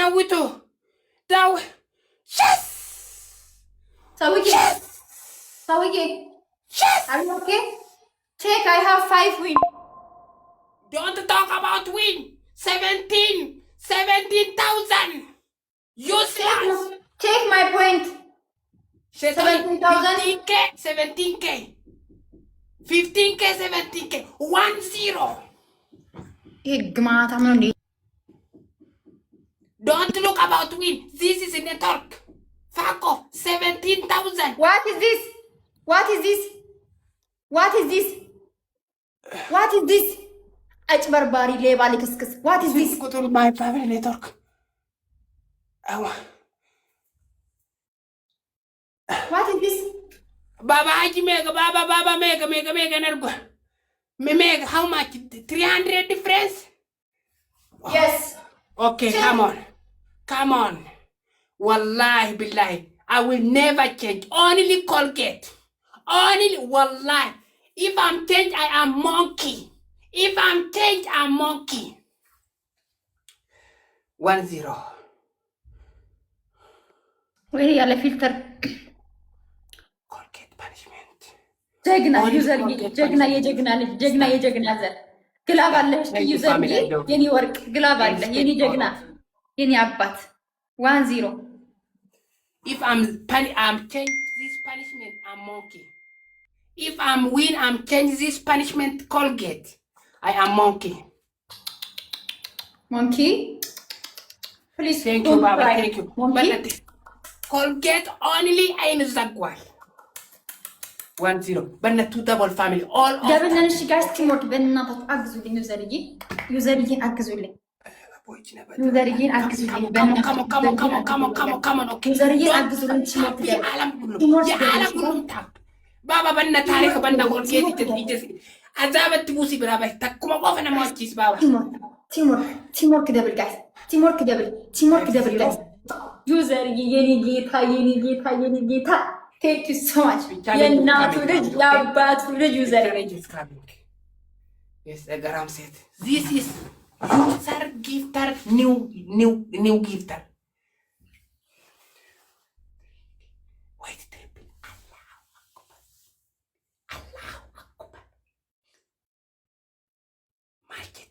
Dawito. Daw. Yes! Sawiki. Yes! Sawiki. Yes! Are you okay? Check, I have 5 win. Don't talk about win. 17,000. Useless. Check my point. 17,000. 15K, 17K. 15K, 17K. 1-0. Don't look about win. This is a network. Fuck off. 17,000. What is this? What is this? What is this? What is this? Barbari lebali kiskis. What is this? Go to my private network. What is this? Baba Haji Mega, Baba Mega, Nergo. Mega, how much? 300 difference? Yes. Okay, come on. Wallahi billahi. I will never change. Only Colgate. Only wallahi. If I'm changed, I am monkey. If I'm changed, I'm monkey. 1-0. Where are the filter? Colgate punishment. Jegna, user, Jegna, Jegna. Glavalle, user, Yeni work, Glavalle, Yeni Jegna, Yeni Abbat. 1-0. If I'm change this punishment, I'm monkey. If I'm win, I'm change this punishment, Colgate. I am monkey. Monkey? Please, thank you, Baba. Cry. Thank you. Monkey? Colgate only in Zagwal. 1-0. But 2 double family. All of them. Guys, teamwork. Benna agzuli userigi. Userigi agzuli. Userigi agzuli. Come on. Okay. Userigi agzuli teamwork. Baba banna tarikh banna Colgate azabat musi braba takuma qofna mochis baba. Teamwork double guys. Teamwork double guys. Userigi yeni gita. Thank you so much. Yes, Garam said. This is user gifter, new gifter. Wait, triple. Allahu Akbar. Market.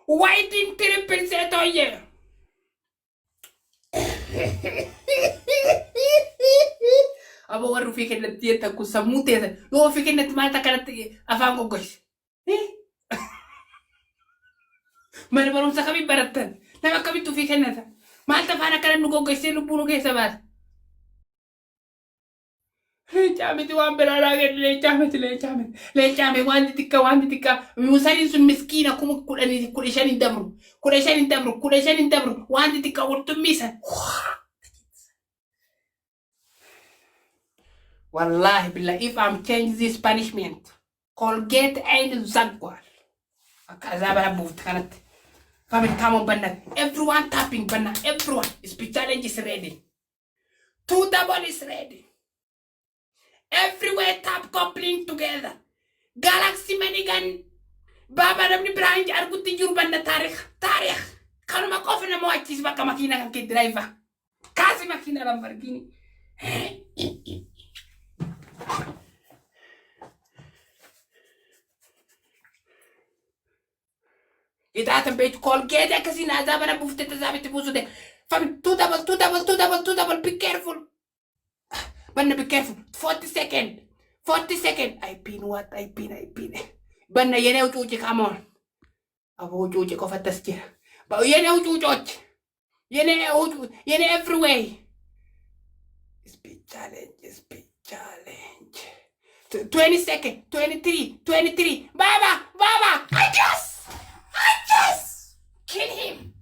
Why didn't triple set on you? Abo waru fikin na tieta kusamute. Yo fikin na timata kanat afango gosh. Mana barum sa kami baratan. Nama kami tu fikin na. Malta fana kanat nugo gosh nu puno ke sabar. Chame tu ambela lagi le chame wandi tika musali sun miskina kuma kuleshani damru wandi tika wurtu misa wallahi billah if I'm change this punishment Colgate and Zagwar akazaba move kanat family come on banna everyone tapping banna everyone is challenge is ready 2 double is ready. Everywhere tap coupling together. Galaxy Manigan Baba Namni Branch Arguti Jurban na Tarikh. Kano makofina mo achis baka makina kang driver. Kasi makina Lamborghini. Itaatan bait Colgate kasi nazaba na bufte tazabi tibuso de. Fam 2 double. Be careful. Banna be careful. 40 seconds. I pin. Banna yene uchuchi, come on. Abo uchuchi ko fantastic. But yene uchuchi. Yene everywhere. Speed challenge. 20 seconds. 23. Baba. I just. Kill him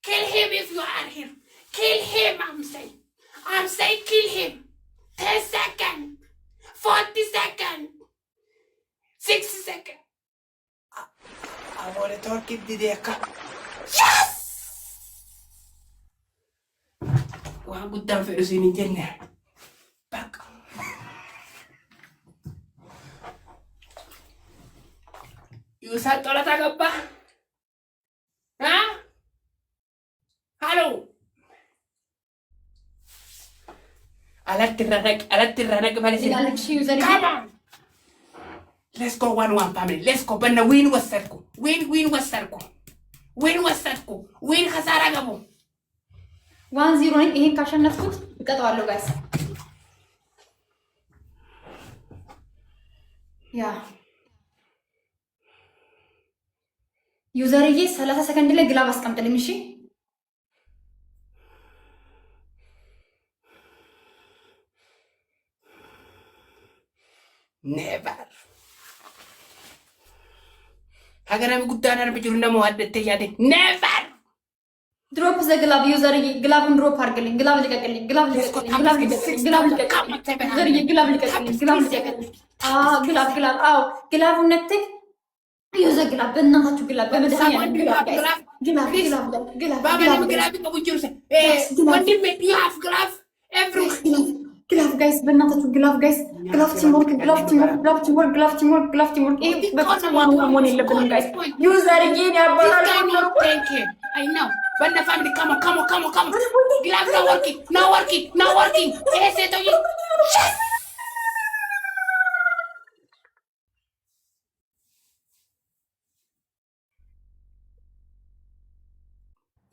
if you are here. Kill him, I'm saying kill him. 10 seconds. 40 seconds. 60 seconds. I want to talk in the deck. Yes! One good time for us in Jenna. Back. ዩሰር ጦለታ ገባ ሃሎ አላትረነቅ ማለት Let's go 1-1 family. Let's go. But win ወሰድኩ ዊን ከሳራ ገቡ 1-0 ነኝ። ይሄን ካሸነፍኩት እቀጣዋለሁ ጋይስ። ያ ዩዘርዬ 30 ሰከንድ ላይ ግላብ አስቀምጥልኝ እሺ። ኔቨር ሀገራዊ ጉዳና በጅሩ እንደማዋደት ያደ ኔቨር ድሮፕ ዘ ግላብ ዩዘርዬ ግላብን ድሮፕ አድርግልኝ። ግላብ ልቀቅልኝ። ግላብ ልቀቅልኝ። ግላብ ልቀቅልኝ። አዎ ግላቡን ነክተህ ዩዘር ግላብ በእናታችሁ ግላብ በመድኃኒዓለም ግላፍ ጋይስ በእናታችሁ ግላፍ ጋይስ ግላፍ ቲምወርክ ይሄ በፍጹም መሆን የለብንም ጋይስ። ዩዘር ጌን ያባላል በእነ ፋሚሊ ካሞ ግላፍ ና ወርኪንግ ይሄ ሴቶዬ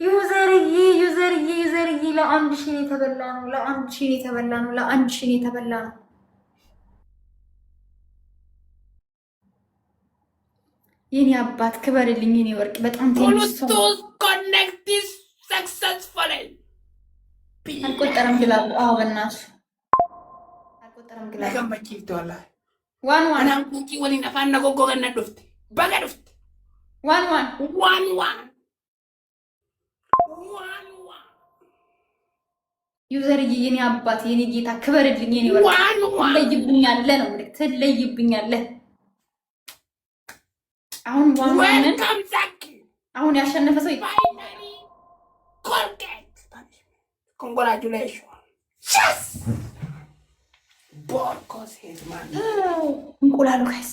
ዩዘርዬ ለአንድ ሺህ የተበላ ነው። የኔ አባት ክበርልኝ የኔ ወርቅ በጣም ብሉቱዝ ኮኔክት ሰክሰስፉል አልቆጠረም ግላቡ። አዎ በእናትሽ አልቆጠረም ግላቡ። ገመቺፍቷላ ዋን አናም ኩቂ ወሊን አፋን ነጎጎ ገነ ዱፍት በገ ዱፍት ዋን ዩዘርዬ የኔ አባት የኔ ጌታ ክበርልኝ የኔ ወርቅ ትለይብኛለህ ነው ማለት ትለይብኛለህ። አሁን ዋናውን አሁን ያሸነፈ ሰው ፋይናሊ ኮልጌት ኮንግራቹሌሽንስ ቦርኮስ ሄዝማን እንቁላሉ ጋይስ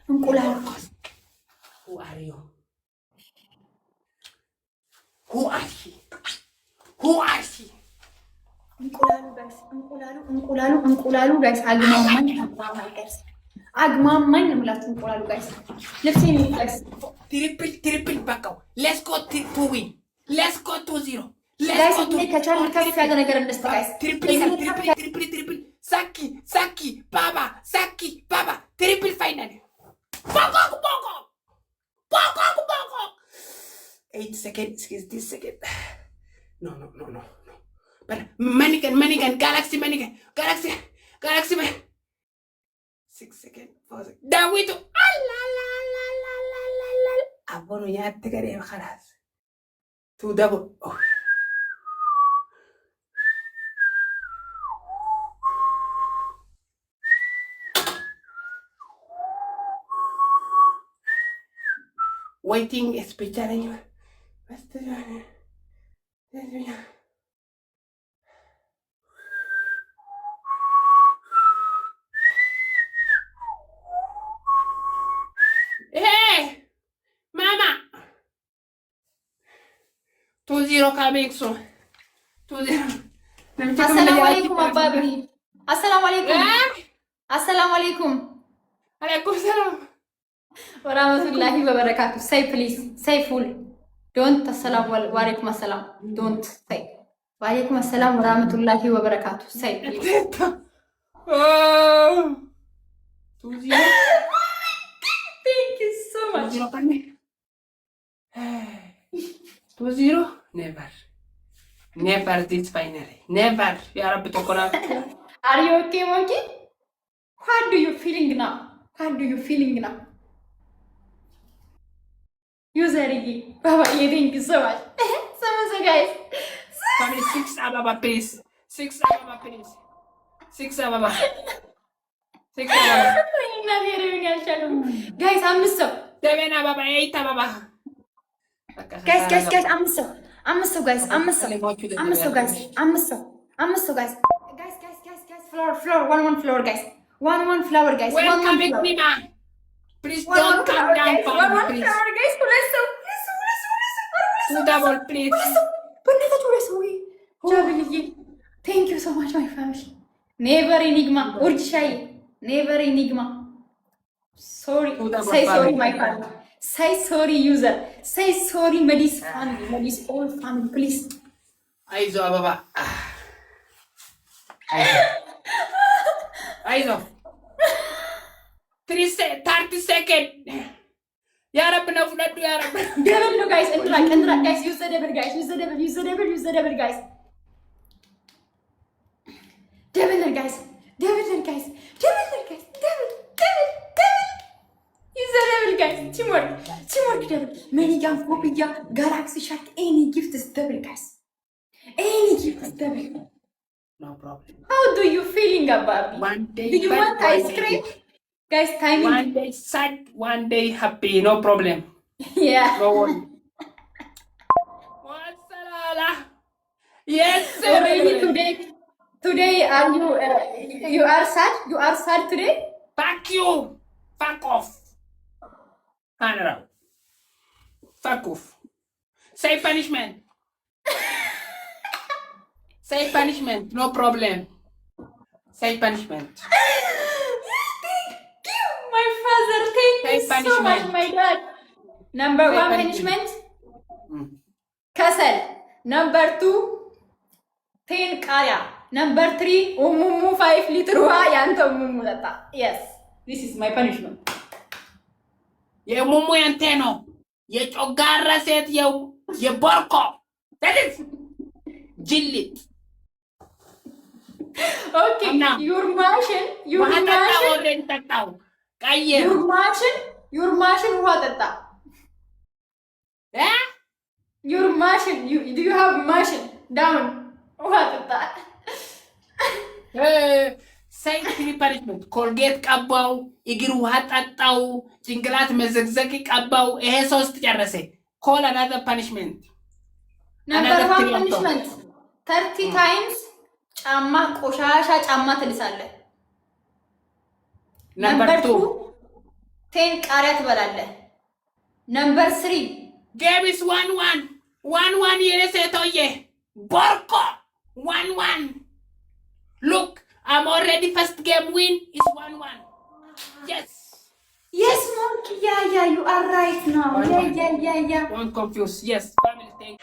እንቁላሉ who are you who are she እንቁላሉ ጋይስ አግማማኝ ነው የምላችሁ። እንቁላሉ ጋይስ ልብሴን ጋይስ ትሪፕል በቃው። ሌትስ ጎ ቱ ዊን ሌትስ ጎ 2-0 ጋይስ ከቻልን ከፍ ያለ ነገር እንደስተ ጋይስ ትሪፕል ሳኪ ባባ ትሪፕል ፋይናል ቦኮ 8 seconds 60 seconds no Manigan Galaxy man 6 seconds 4 seconds Dawito abono yatte gare khalas 2 double waiting esperando Hey, Mama. 2-0 coming soon. 2-0. Assalamu alaikum Ababi. Assalamu alaikum. Alaikum salam. Warahmatullahi wabarakatuh. Say please. Say full. Don't assalamu alaikum assalam. Don't say. Wa alaikum assalam warahmatullahi wabarakatuh. Say please. Oh. 2-0. Thank you so much. 2-0. Never this finally. Never. Ya Rabbi tokona. Are you okay, Monkey? What do you feeling now? Userigi. Baba, thank you so much. So guys. Family 6 ababa please. 6 ababa please. 6 ababa. 6 ababa. Guys, I'm so. 7 ababa, 8 ababa. Guys, I'm so. Guys. Floor. 1-1 floor, guys. 1-1 flower, guys. Welcome, Mima. Please don't calm down, family, please. Two double, please. Thank you so much, my family. Never enigma. Urjshai. Never enigma. Sorry. Say sorry, my family. Say sorry, user. Say sorry, Medis family. Medis all family, please. Aizo, Baba. Aizo. 30 seconds. Ya Rabbi, Nafnadu, Ya Rabbi. Devil, no, guys. Interact, guys. Use the devil, guys. Use the devil, use the devil, use the devil, guys. Devil, guys. Devil, guys. Devil, guys. Devil. Use the devil, guys. Teamwork, devil. Many young Popiya, Galaxy Shark, any gift is devil, guys. Any gift is devil. No problem. How do you feeling about it? One day. Do you want ice cream? Guys, timing. One day sad, one day happy. No problem. Yeah. No worry. Wassalala. Yes, sir. Already today are you are sad? You are sad today? Fuck you. Fuck off. Hand around. Fuck off. Say punishment. Say punishment. No problem. Say punishment. My father, thank Say you so much, punishment. my dad. Number Say 1 punishment. punishment. Kasal. Number 2, 10 kaya. Number 3, umumu 5 liter wa yanta umumu lata. Yes, this is my punishment. የሙሙ ያንተ ነው የጮጋራ ሴት የቦርኮ that is ጅልት Okay, Anna. your machine ውሃ ጠጣው ቀይር your machine ውሃ ጠጣ. Your machine, do you have machine down? ውሃ ጠጣ. ሳይ ፐኒሽመንት ኮልጌት ቀባው እግር ውሃ ጠጣው ጭንቅላት መዘግዘግ ቀባው ይሄ 3 ጨረሰ ኮል another punishment Number 1 punishment 30 times ጫማ ቆሻሻ ጫማ ትልሳለህ። Number 2 10 ቃሪያ ትበላለህ። Number 3 game is 1-1 የሴቶዬ ቦርኮ 1-1 look I'm already first game win is 1-1 Yes, monkey. Yeah, you are right now. Yeah. Don't confuse. Yes, family thing.